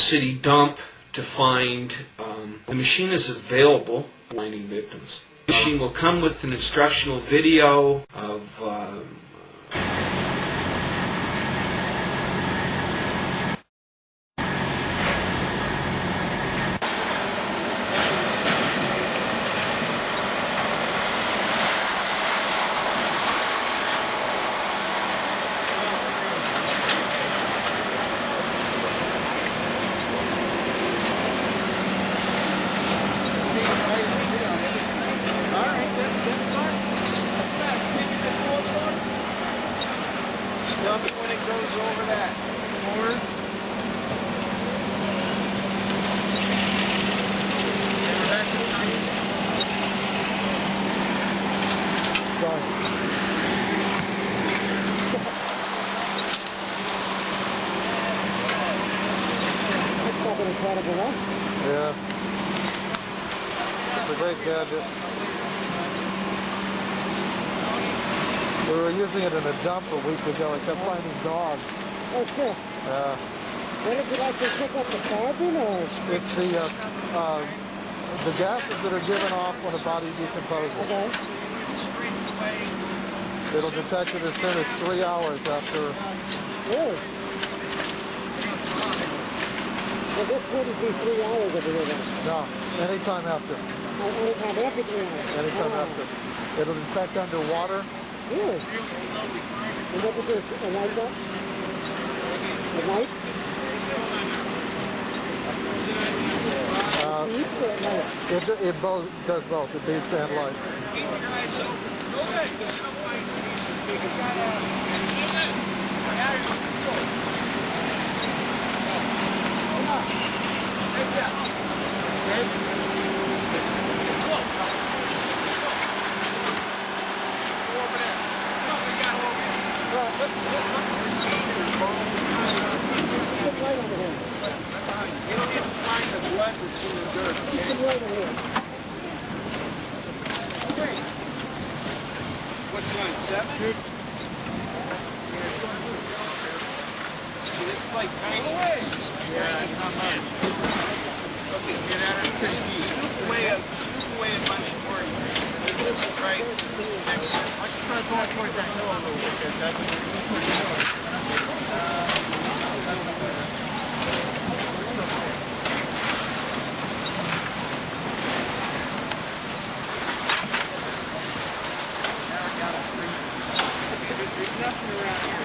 city dump to find. The machine is available for mining victims. The machine will come with an instructional video of Tell me when it goes over that. Forward. Back to 90. Sorry. That's fucking incredible, huh? Yeah. It's a great gadget. We were using it in a dump a week ago. I kept finding dogs. Oh, cool. Yeah. What did you like to pick up the carbon or? It's the gases that are given off when a body decomposes. Okay. It'll detect it as soon as 3 hours after. Really? Well, this wouldn't be 3 hours of it. No, anytime after. Anytime after 3 hours? Anytime after. It'll detect underwater. Really? And what was this, a light up? A light? It both does both. It beats and light. What's line 7? It's like 9 away. Yeah, it's not much. Okay, get out of here. Scoop away a bunch more. Right. Next. I should try going towards that hill a little bit. There's nothing around here.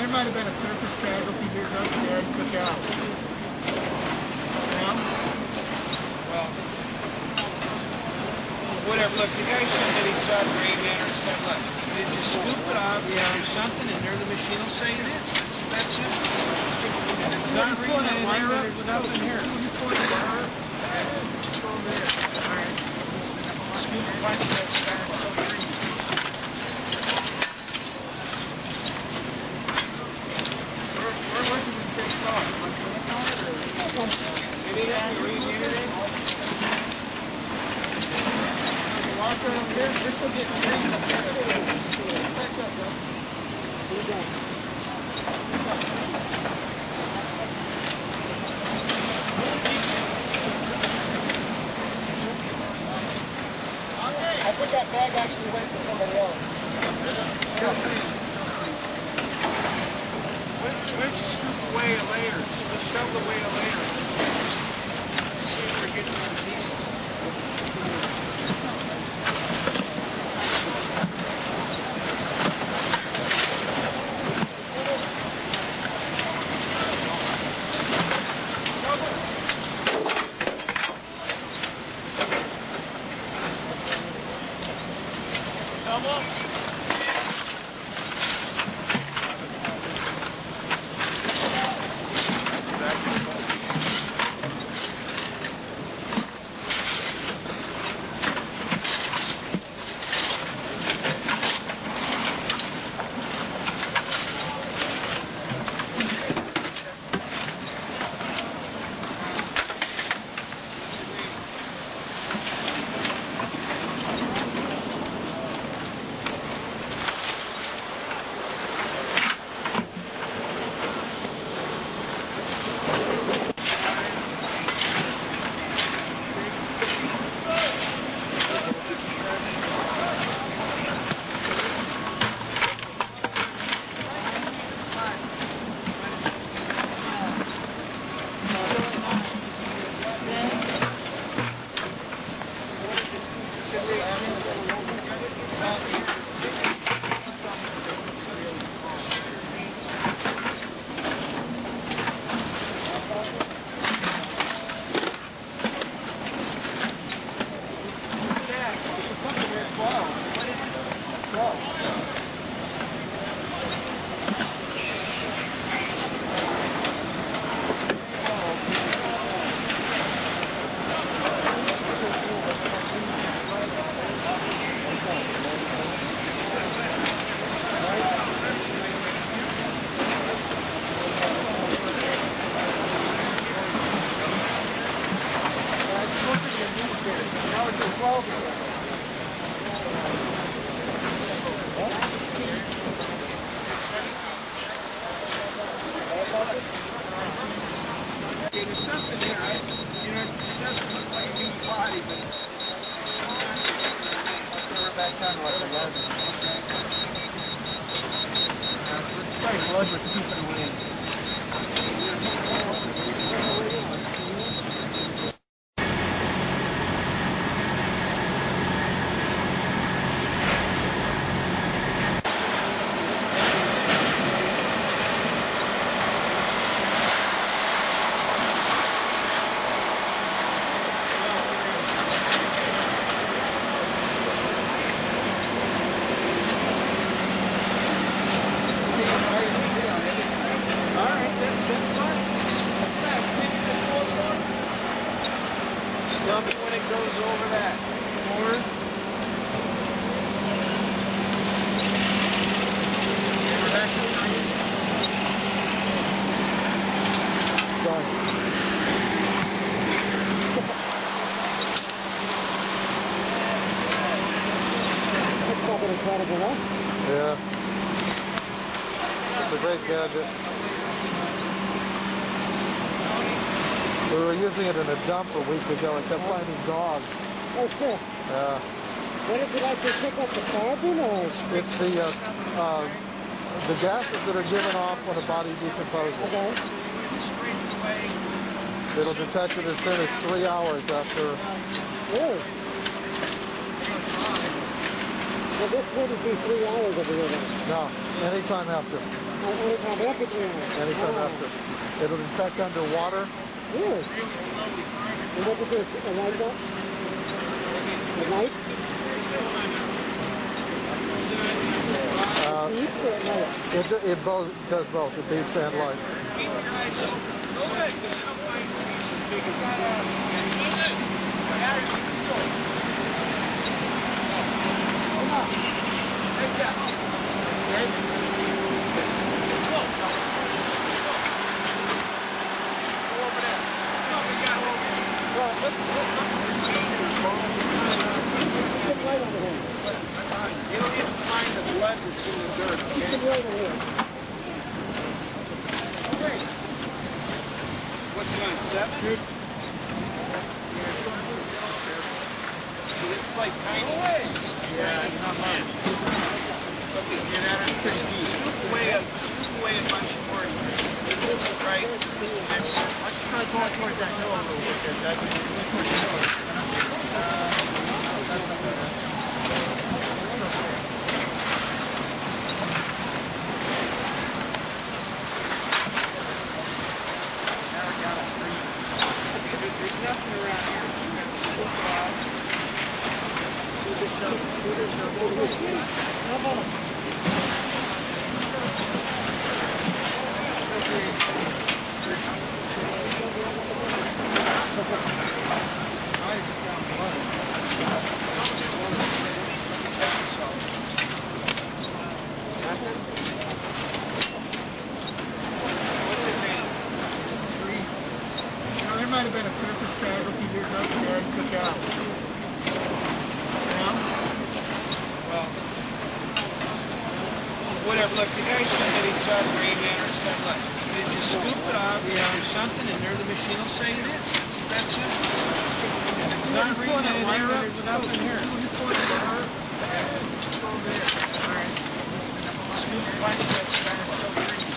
There might have been a surface casualty here up there and took out. Well, whatever. Look, the guy said that he saw gray matter and stuff. Look, you just scoop it off. Yeah, there's something in there. The machine will say it is. That's it. It's not reading anything. There's nothing here. Scoop a bunch of that stuff. Anything? Read anything? Walk around here. We're still getting green. Back up, bro. I think that bag actually went to somebody else. Why don't you scoop away a layer? Just shove away a layer. See if we're getting some pieces. 12. Okay, there's something here, right? You know, it doesn't look like a human body, but We're back down to like 11. It's like blood was keeping away. tell me when it goes over that. Forward. That's probably incredible, huh? Yeah. It's a great gadget. We were using it in a dump a week ago. I kept finding dogs. Oh, shit. What is it like to pick up the carbon, or? It's the gases that are given off when a body decomposes. Okay. It'll detect it as soon as 3 hours after. Really? Well, this wouldn't be 3 hours of the event. No, anytime after. Anytime after 3 hours? Anytime after. It'll detect underwater. Really? And what is this, a light up? A light? Beeps or a light? It both does both. It beeps and light. You don't need to find the blood that's in the dirt, okay? Okay. What's it on, 7? It's like tiny. Yeah, not much. Okay, get out of here. Scoop away a bunch more. Right. Let's try going towards that hill a little bit. There's nothing around here. How about There might have been a surface casualty here up there and took out. Well, whatever. Look, the guy said that he saw the gray matter and stuff. Look, they just scoop it off. If there's something in there, the machine will say it is. That's it. If it's not reading anything, then there's nothing here. Scoop like that starts so green.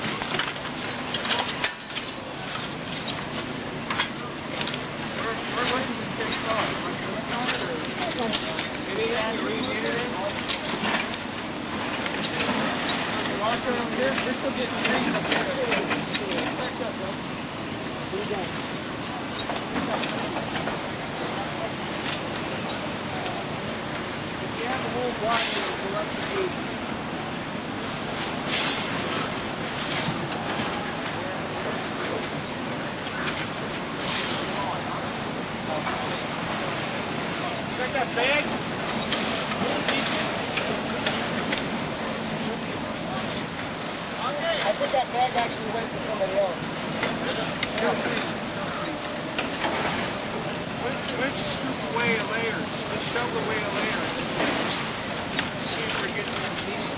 We're looking to take off. Anything to read anything? Walk around here. We're still getting green up here. Back up, bro. If you have the whole block, you'll go up to 80. Got that bag? I think that bag actually went to somebody else. Why don't you scoop away layers? shovel away later. See if we're getting some pieces.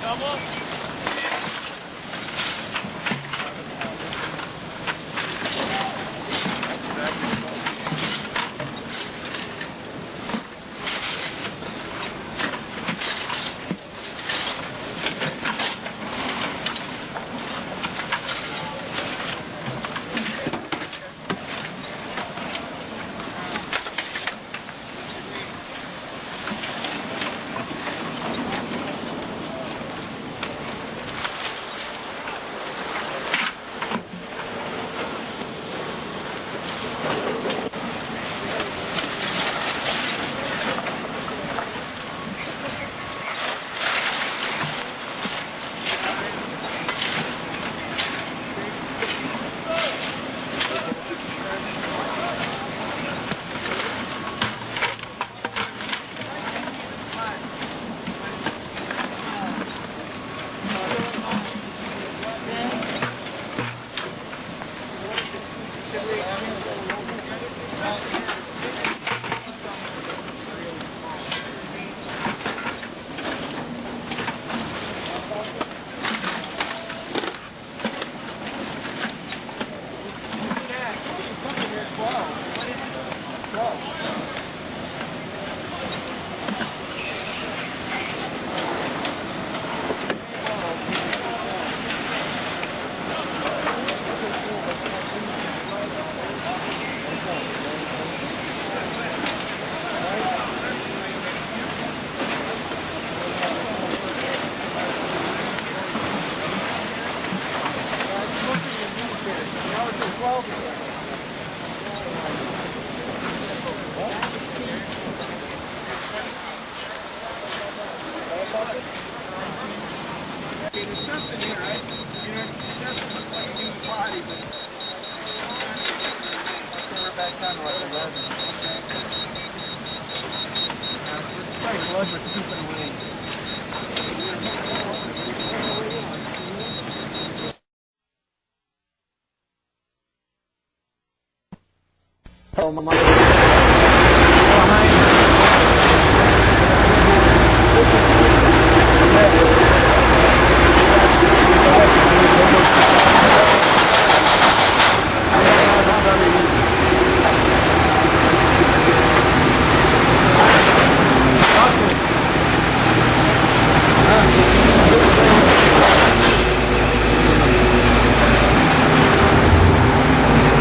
Double. Okay, there's something here, right? You know, it doesn't look like a human body, but we're back down to like 11. It's like blood was keeping away. Oh, my.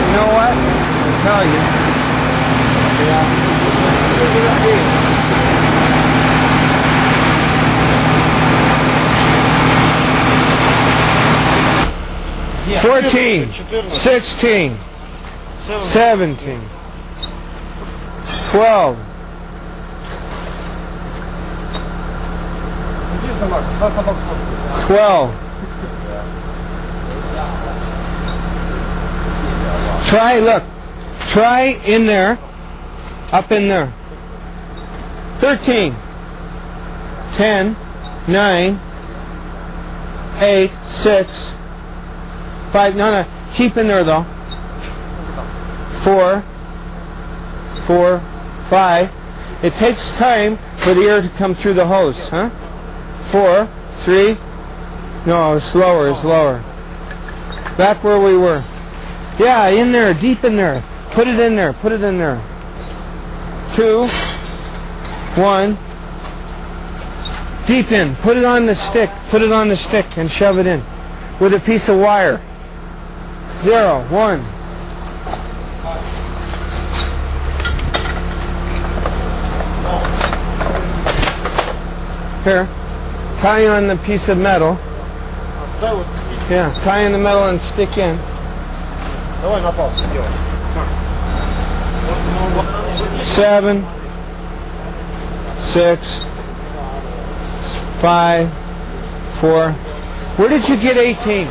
You know what? I'll tell you. Yeah. 14, 16, 17, 12. Try in there, up in there. 13, 10, 9, 8, 6, 5, no, keep in there though. 4, 5. It takes time for the air to come through the hose, huh? 4, 3, no, slower. Back where we were. Yeah, in there, deep in there. Put it in there. 2, 1. Deep in. Put it on the stick. And shove it in with a piece of wire. 0, 1. Here. Tie on the piece of metal. Yeah, tie in the metal and stick in. 7, 6, 5, 4. Where did you get 18?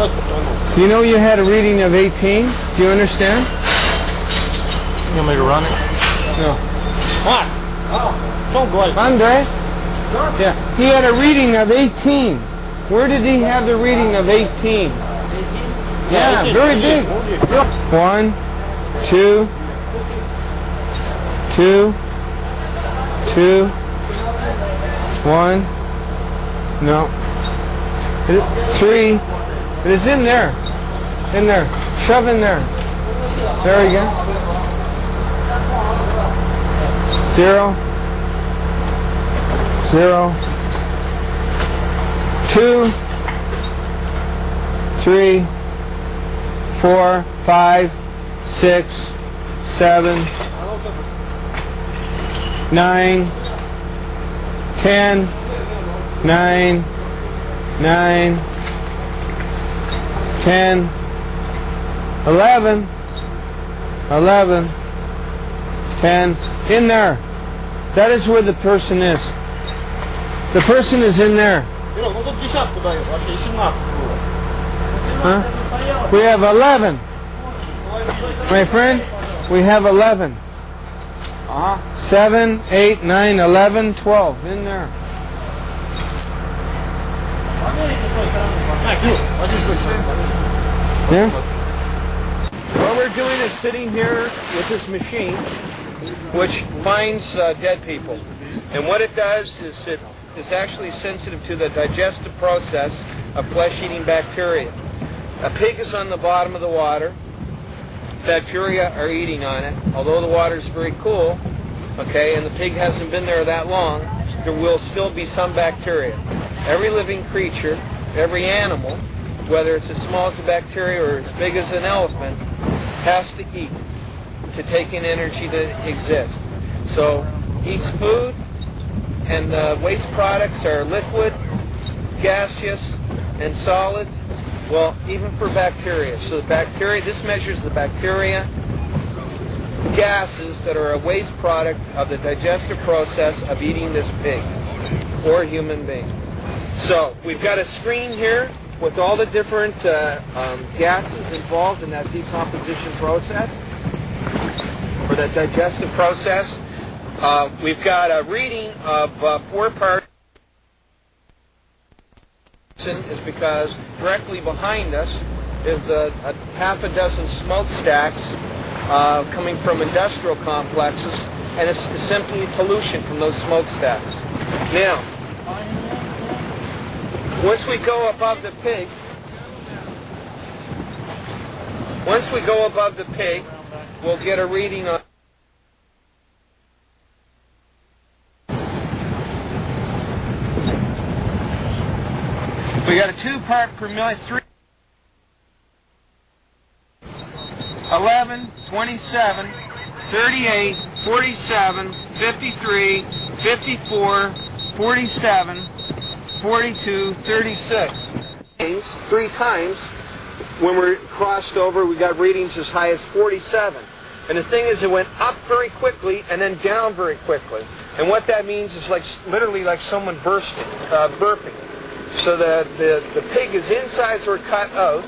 You know you had a reading of 18? Do you understand? You want me to run it? No. What? Andre? Yeah. He had a reading of 18. Where did he have the reading of 18? Yeah, very big. 1, 2, 2, 2, 1. No. 3. It is in there. In there. Shove in there. There we go. 0, 0, 2, 3, 4, 5, 6, 7, 9, 10, 9, 9, 10, 11, 11, 10, in there. That is where the person is. The person is in there. Huh? We have 11. My friend, we have 11. 7, 8, 9, 11, 12. In there. Yeah? What we're doing is sitting here with this machine which finds dead people. And what it does is it is actually sensitive to the digestive process of flesh-eating bacteria. A pig is on the bottom of the water. Bacteria are eating on it. Although the water is very cool, okay, and the pig hasn't been there that long, there will still be some bacteria. Every living creature, every animal, whether it's as small as a bacteria or as big as an elephant, has to eat to take in energy that exists. So eats food, and the waste products are liquid, gaseous, and solid. Well, even for bacteria. So the bacteria, this measures the bacteria gases that are a waste product of the digestive process of eating this pig or human being. So we've got a screen here with all the different gases involved in that decomposition process or that digestive process. We've got a reading of 4 parts. Is because directly behind us is a half a dozen smokestacks coming from industrial complexes, and it's simply pollution from those smokestacks. Now, once we go above the pig, we'll get a reading on. We got a 2 part per million, 11, 27, 38, 47, 53, 54, 47, 42, 36. 3 times when we're crossed over, we got readings as high as 47. And the thing is, it went up very quickly and then down very quickly. And what that means is like literally like someone burping. So that the pig is insides were cut out,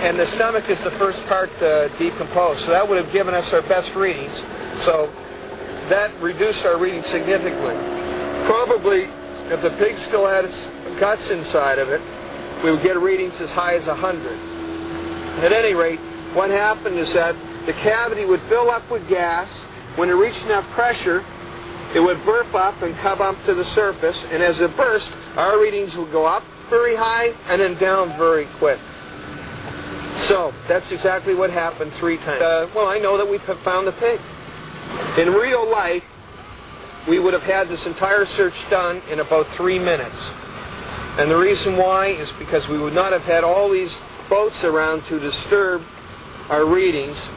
and the stomach is the first part to decompose. So that would have given us our best readings. So that reduced our readings significantly. Probably, if the pig still had its guts inside of it, we would get readings as high as 100. At any rate, what happened is that the cavity would fill up with gas. When it reached enough pressure, it would burp up and come up to the surface, and as it burst, our readings would go up very high and then down very quick. So that's exactly what happened 3 times. Well, I know that we found the pig. In real life, we would have had this entire search done in about 3 minutes. And the reason why is because we would not have had all these boats around to disturb our readings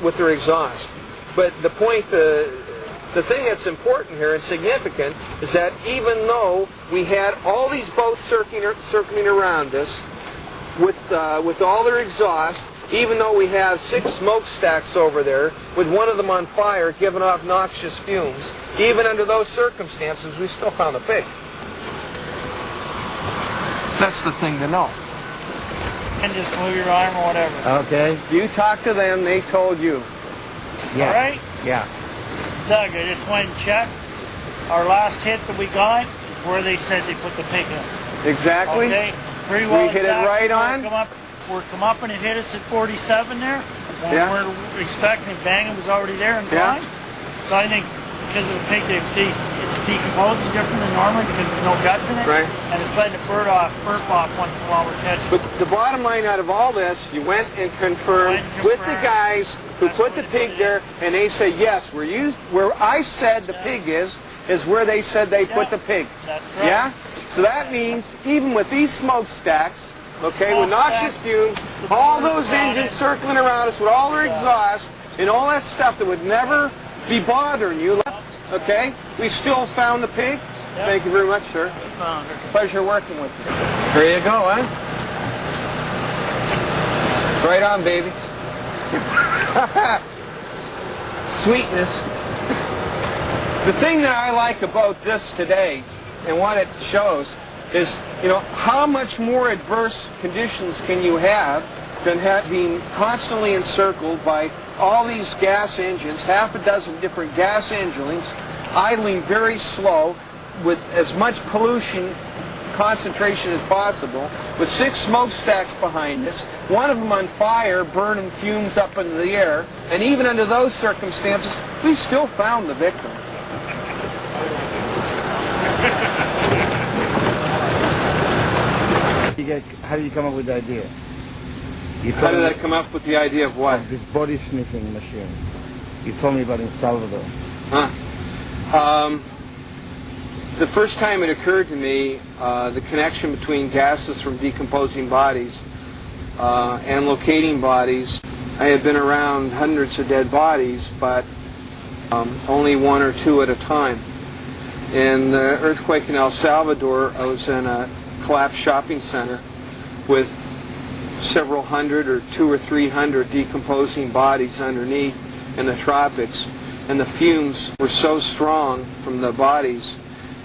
with their exhaust. But the point, the thing that's important here and significant is that even though we had all these boats circling around us with all their exhaust, even though we have 6 smokestacks over there with one of them on fire giving off noxious fumes, even under those circumstances, we still found a pig. That's the thing to know. And just move your arm or whatever. Okay. You talked to them, they told you. Yeah. All right? Yeah. Doug, I just went and checked. Our last hit that we got is where they said they put the pig in. Exactly. Okay? Pretty well. We hit it right on. We're come up and it hit us at 47 there. When Yeah. we're expecting it, banging was already there and Yeah. gone. So I think because of the pig, it's decomposing different than normally because there's no guts in it. Right. And it's letting the burp off once in a while we're catching. But the bottom line out of all this, you went and confirmed with the guys who put the pig there, and they say, yes, where I said the pig is where they said they put the pig. That's right. Yeah? So that means even with these smokestacks, okay, with noxious fumes, all those engines circling around us with all their exhaust and all that stuff that would never be bothering you, okay, we still found the pig. Thank you very much, sir. Pleasure working with you. There you go, huh? Right on, baby. Sweetness. The thing that I like about this today and what it shows is, you know, how much more adverse conditions can you have than being constantly encircled by all these gas engines, half a dozen different gas engines, idling very slow with as much pollution concentration as possible, with 6 smokestacks behind us, one of them on fire, burning fumes up into the air, and even under those circumstances, we still found the victim. How did you come up with the idea? How did I come up with the idea of what? Of this body sniffing machine. You told me about in Salvador. Huh. The first time it occurred to me, the connection between gases from decomposing bodies and locating bodies. I had been around hundreds of dead bodies, but only 1 or 2 at a time. In the earthquake in El Salvador, I was in a collapsed shopping center with several hundred or 200 or 300 decomposing bodies underneath in the tropics, and the fumes were so strong from the bodies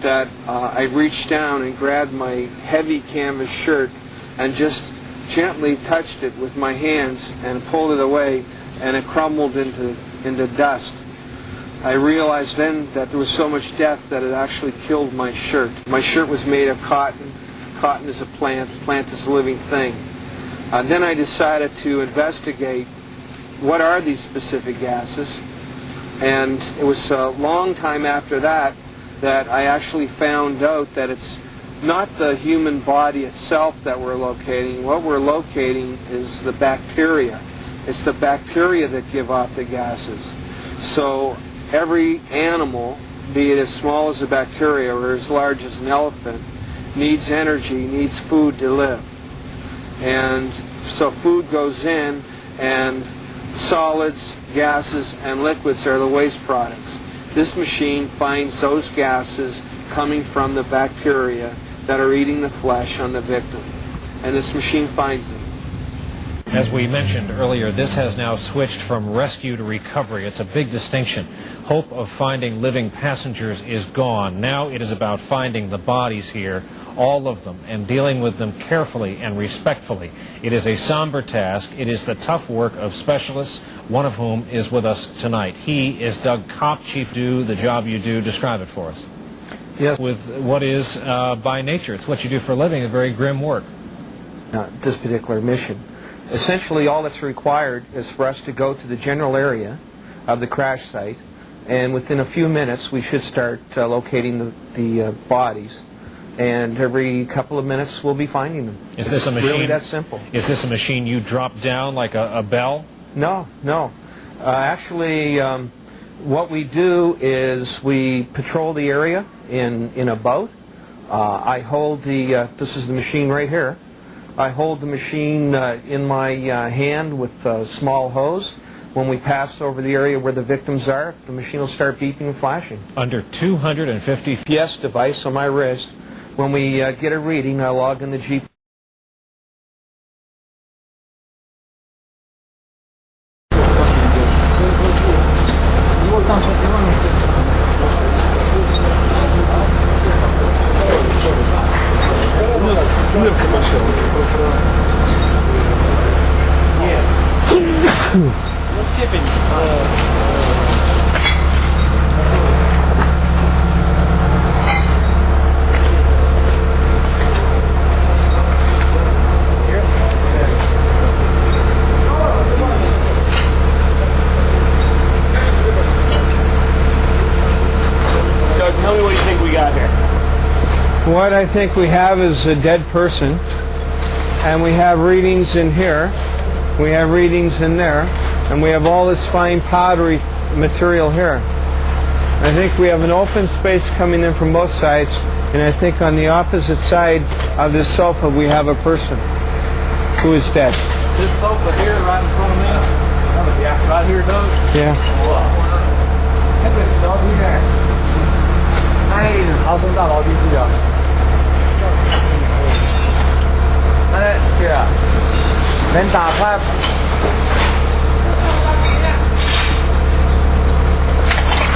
that I reached down and grabbed my heavy canvas shirt and just gently touched it with my hands and pulled it away, and it crumbled into dust. I realized then that there was so much death that it actually killed my shirt. My shirt was made of cotton. Cotton is a plant. Plant is a living thing. Then I decided to investigate what are these specific gases, and it was a long time after that that I actually found out that it's not the human body itself that we're locating. What we're locating is the bacteria. It's the bacteria that give off the gases. So every animal, be it as small as a bacteria or as large as an elephant, needs energy, needs food to live. And so food goes in, and solids, gases, and liquids are the waste products. This machine finds those gases coming from the bacteria that are eating the flesh on the victim. And this machine finds them. As we mentioned earlier, this has now switched from rescue to recovery. It's a big distinction. Hope of finding living passengers is gone. Now it is about finding the bodies here, all of them, and dealing with them carefully and respectfully. It is a somber task. It is the tough work of specialists, one of whom is with us tonight. He is Doug Copp. Chief, do the job you do. Describe it for us. Yes. With what is, by nature, it's what you do for a living, a very grim work. This particular mission. Essentially, all that's required is for us to go to the general area of the crash site, and within a few minutes we should start locating the bodies. And every couple of minutes we'll be finding them. Is this a machine? Really that simple. Is this a machine you drop down like a bell? No, no. Actually, what we do is we patrol the area in a boat. I hold this is the machine right here. I hold the machine in my hand with a small hose. When we pass over the area where the victims are, the machine will start beeping and flashing. Under 250 GPS device on my wrist. When we get a reading, I log in the GPS. Tell me what you think we got here. What I think we have is a dead person, and we have readings in here, we have readings in there, and we have all this fine powdery material here. I think we have an open space coming in from both sides, and I think on the opposite side of this sofa we have a person who is dead. This sofa here, right in front of me. Yeah. Right here, Doug. Yeah.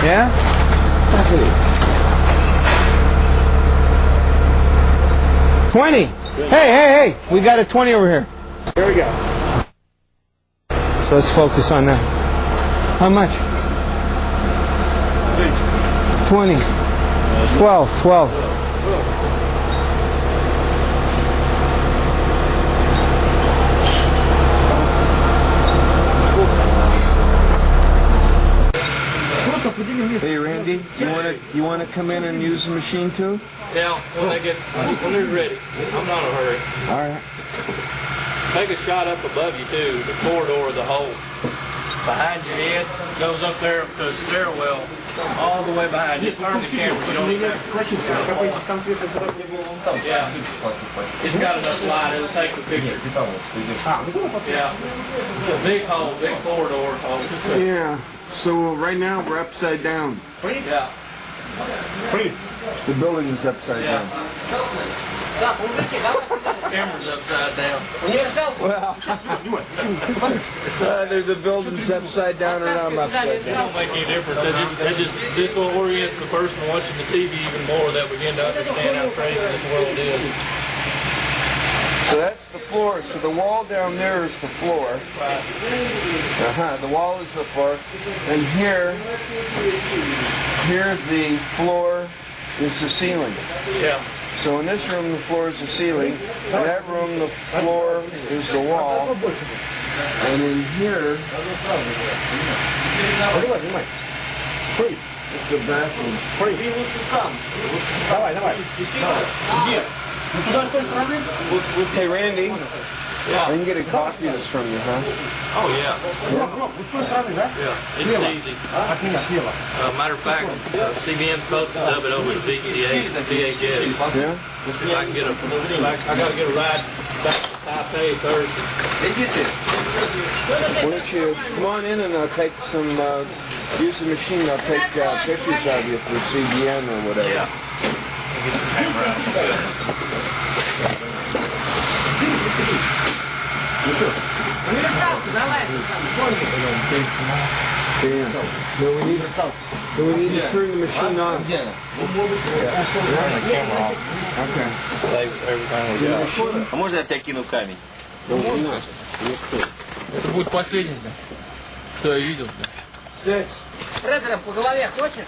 Yeah? 20. Hey, we got a 20 over here. Here we go. So let's focus on that. How much? 20. 12. Hey Randy, you want to come in and use the machine too? Yeah, when they're ready. I'm not in a hurry. All right. Take a shot up above you too, the corridor of the hole. Behind your head, goes up there to a stairwell, all the way behind. Just turn the camera. You don't even have to. Yeah. It's got enough light, it'll take the picture. Yeah. It's a big hole, big corridor hole. Yeah. So right now we're upside down. Yeah. The building is upside down. Camera's upside down. Well, either the building's upside down or I'm upside It down. don't make any difference. This will orient the person watching the TV even more that begin to understand how crazy this world is. So that's the floor. So the wall down there is the floor. The wall is the floor. And here the floor is the ceiling. Yeah. So in this room, the floor is the ceiling. In that room, the floor is the wall. And in here, it's the bathroom. Hey, Randy. Yeah. I can get a copy of this from you, huh? Oh, yeah. Yeah, it's easy. Matter of fact, CBN's supposed to dub it over to VHS. Yeah? If I can get I gotta get a ride back to Taipei Thursday. Why don't you come on in and I'll take some, use the machine, I'll take pictures of you for CBN or whatever. Yeah. Get the camera out. Do we need to turn the machine on? Turn the camera off. Okay. Saves everything we got. А можно я тебя кину камень? Это будет последний, что я видел. 6. Фредером по голове хочешь?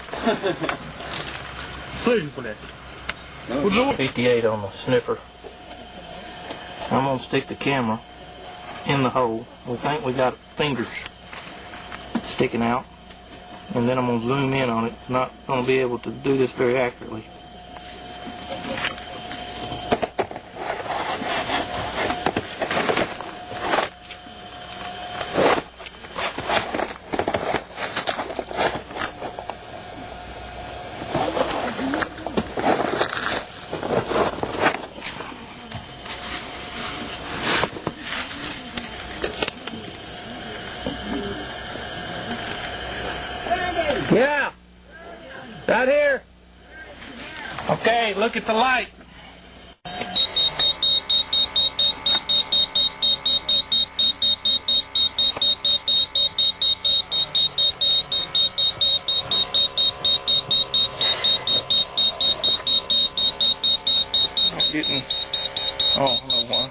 Слышь, блядь. 58 on the sniffer. I'm going to stick the camera in the hole. We think we got fingers sticking out. And then I'm going to zoom in on it. Not going to be able to do this very accurately. Yeah. Right here. Okay, look at the light. I'm getting, oh, no one.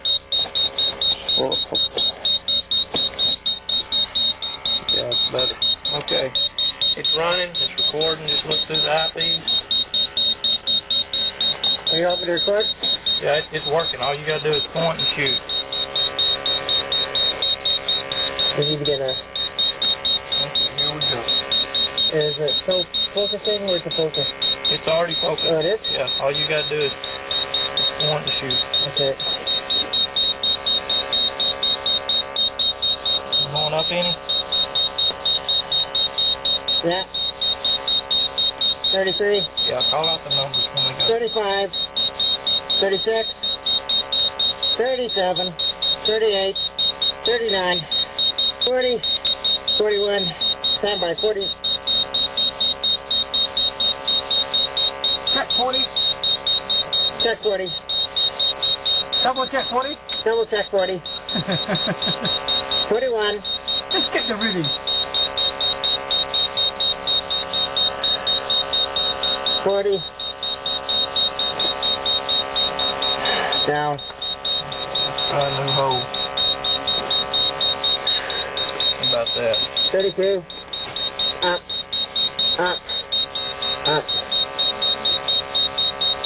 Yeah, it's better. Okay. It's running, it's recording, just look through the eyepiece. Are you open to record? Yeah, it's working. All you gotta do is point and shoot. We need to get a... Okay, here we go. Is it still focusing or is it focus? It's already focused. Oh, it is? Yeah, all you gotta do is point and shoot. Okay. Going up any? Yeah. 33. Yeah, call out the numbers when we go. 35. 36. 37. 38. 39. 40. 41. Stand by. 40. Check 40. Check 40. Double check 40. Double check 40. 41. Just get the reading. 40. Down. Try a new hole. How about that? 32. Up. Up. Up.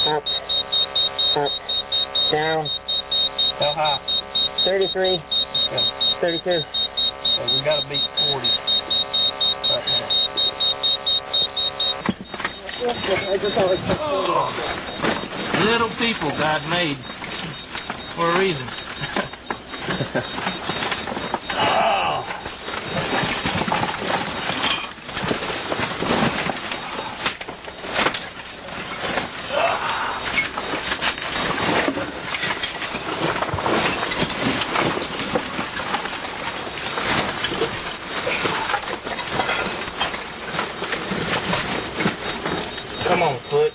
Up. Up. Down. How high? 33. Okay. 32. So we gotta beat 40 right now. Little people God made for a reason. Come on, foot.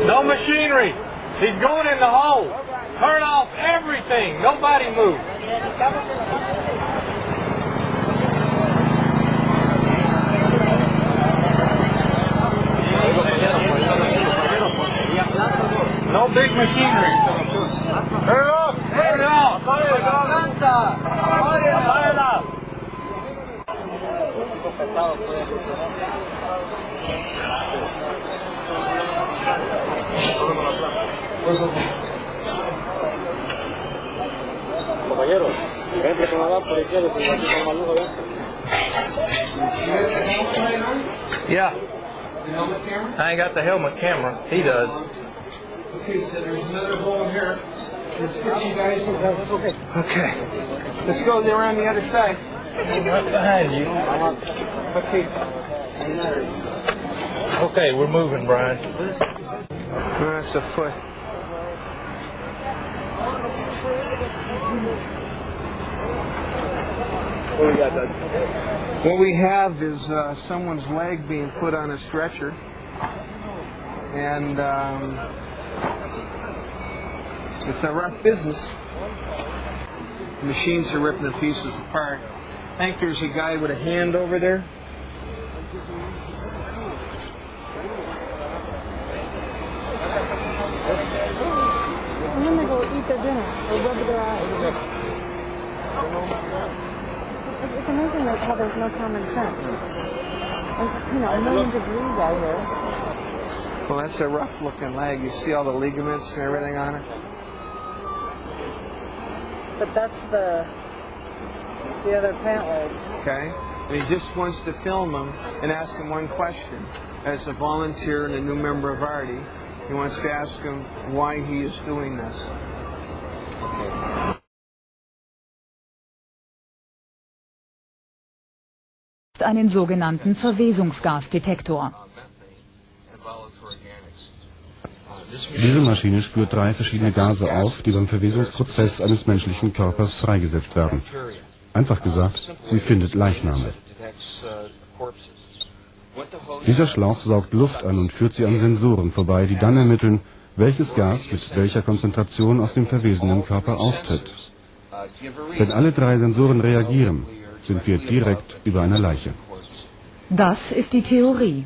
No machinery. He's going in the hole. Turn off everything. Nobody move. No big machinery. Turn it off. Turn it off. Fire it up. Compañero, entre con la lámpara izquierda y con el maluco allá. Yeah. I ain't got the helmet camera. He does. Okay, so there's another hole here. Let's get you guys. Okay. Let's go around the other side. Right behind you. Okay. Okay, we're moving, Brian. That's a foot. What we have is someone's leg being put on a stretcher, and it's a rough business. The machines are ripping the pieces apart. I think there's a guy with a hand over there. I'm gonna go eat their dinner or rub their eyes. It's amazing like how there's no common sense. There's, millions of leaves out here. Well, that's a rough looking leg. You see all the ligaments and everything on it? But that's the other pant leg. Okay? And he just wants to film him and ask him one question. As a volunteer and a new member of ARTI, he wants to ask him why he is doing this. einen sogenannten Verwesungsgasdetektor. Diese Maschine spürt 3 verschiedene Gase auf, die beim Verwesungsprozess eines menschlichen Körpers freigesetzt werden. Einfach gesagt, sie findet Leichname. Dieser Schlauch saugt Luft an und führt sie an Sensoren vorbei, die dann ermitteln, welches Gas mit welcher Konzentration aus dem verwesenden Körper austritt. Wenn alle 3 Sensoren reagieren, sind wir direkt über einer Leiche. Das ist die Theorie.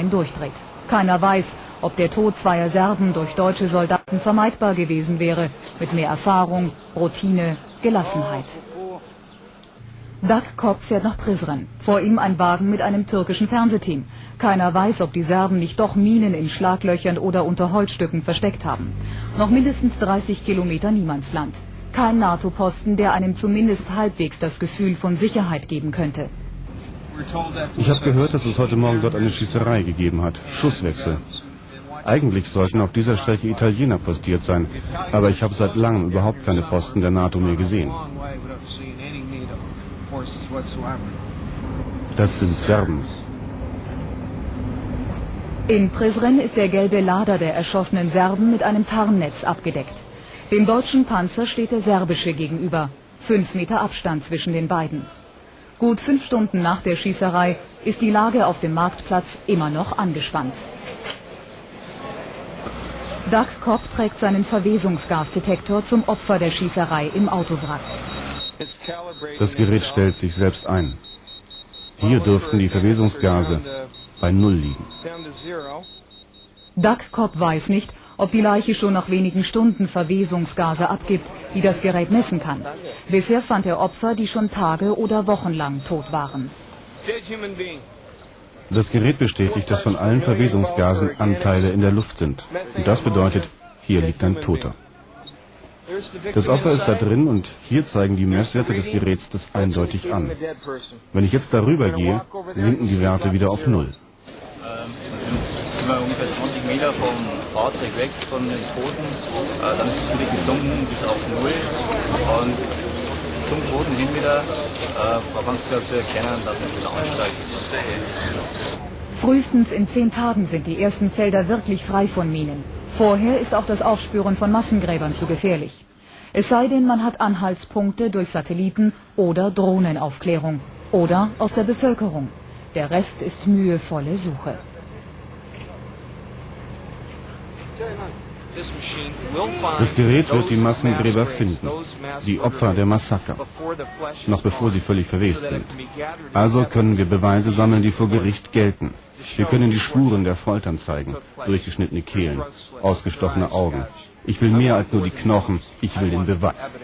Durchdreht. Keiner weiß, ob der Tod zweier Serben durch deutsche Soldaten vermeidbar gewesen wäre, mit mehr Erfahrung, Routine, Gelassenheit. Copp fährt nach Prizren. Vor ihm ein Wagen mit einem türkischen Fernsehteam. Keiner weiß, ob die Serben nicht doch Minen in Schlaglöchern oder unter Holzstücken versteckt haben. Noch mindestens 30 Kilometer Niemandsland. Kein NATO-Posten, der einem zumindest halbwegs das Gefühl von Sicherheit geben könnte. Ich habe gehört, dass es heute Morgen dort eine Schießerei gegeben hat. Schusswechsel. Eigentlich sollten auf dieser Strecke Italiener postiert sein, aber ich habe seit langem überhaupt keine Posten der NATO mehr gesehen. Das sind Serben. In Prizren ist der gelbe Lader der erschossenen Serben mit einem Tarnnetz abgedeckt. Dem deutschen Panzer steht der serbische gegenüber. 5 Meter Abstand zwischen den beiden. Gut 5 Stunden nach der Schießerei ist die Lage auf dem Marktplatz immer noch angespannt. Copp trägt seinen Verwesungsgasdetektor zum Opfer der Schießerei im Autowrack. Das Gerät stellt sich selbst ein. Hier dürften die Verwesungsgase bei 0 liegen. Copp weiß nicht, ob die Leiche schon nach wenigen Stunden Verwesungsgase abgibt, die das Gerät messen kann. Bisher fand er Opfer, die schon Tage oder Wochen lang tot waren. Das Gerät bestätigt, dass von allen Verwesungsgasen Anteile in der Luft sind. Und das bedeutet, hier liegt ein Toter. Das Opfer ist da drin und hier zeigen die Messwerte des Geräts das eindeutig an. Wenn ich jetzt darüber gehe, sinken die Werte wieder auf 0. Sind wir ungefähr 20 Meter vom Fahrzeug weg von den Toten, dann ist es wieder gesunken bis auf 0 und zum Toten hin wieder war ganz klar zu erkennen, dass es wieder ansteigt. Frühestens in 10 Tagen sind die ersten Felder wirklich frei von Minen. Vorher ist auch das Aufspüren von Massengräbern zu gefährlich. Es sei denn, man hat Anhaltspunkte durch Satelliten oder Drohnenaufklärung oder aus der Bevölkerung. Der Rest ist mühevolle Suche. Das Gerät wird die Massengräber finden, die Opfer der Massaker, noch bevor sie völlig verwest sind. Also können wir Beweise sammeln, die vor Gericht gelten. Wir können die Spuren der Foltern zeigen, durchgeschnittene Kehlen, ausgestochene Augen. Ich will mehr als nur die Knochen, ich will den Beweis.